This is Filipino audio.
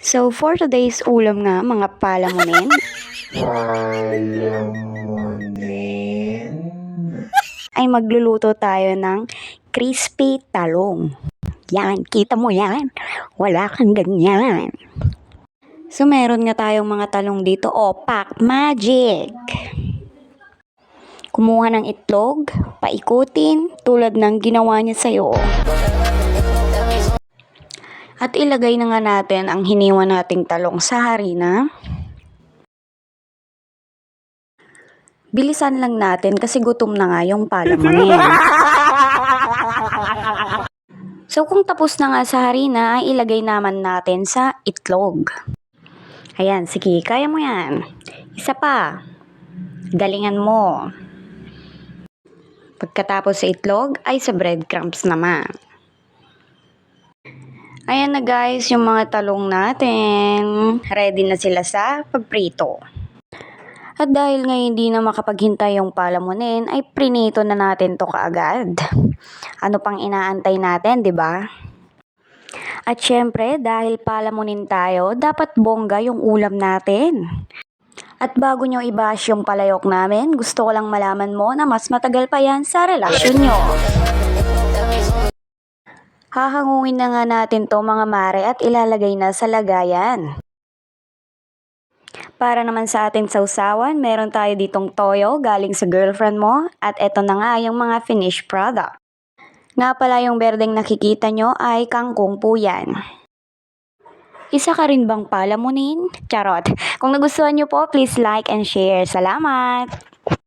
So, for today's ulam nga, mga palamunin, ay magluluto tayo ng crispy talong. Yan, kita mo yan? Wala kang ganyan. So, meron nga tayong mga talong dito. Pack magic! Kumuha ng itlog, paikutin, tulad ng ginawa niya sa'yo. At ilagay na nga natin ang hiniwa nating talong sa harina. Bilisan lang natin kasi gutom na nga yung palamunin. So kung tapos na nga sa harina, ay ilagay naman natin sa itlog. Ayan, sige, kaya mo yan. Isa pa. Galingan mo. Pagkatapos sa itlog, ay sa breadcrumbs naman. Ayan na guys, yung mga talong natin. Ready na sila sa pagprito. At dahil nga hindi na makapaghintay yung palamunin, ay prinito na natin to kaagad. Ano pang inaantay natin, di ba? At syempre, dahil palamunin tayo, dapat bongga yung ulam natin. At bago nyo i-bash yung palayok namin, gusto ko lang malaman mo na mas matagal pa yan sa relasyon nyo. Hahangungin na nga natin to mga mare at ilalagay na sa lagayan. Para naman sa ating sausawan, meron tayo ditong toyo galing sa girlfriend mo at eto na nga yung mga finished product. Nga pala yung berdeng nakikita nyo ay kangkong po yan. Isa ka rin bang palamunin? Charot! Kung nagustuhan nyo po, please like and share. Salamat!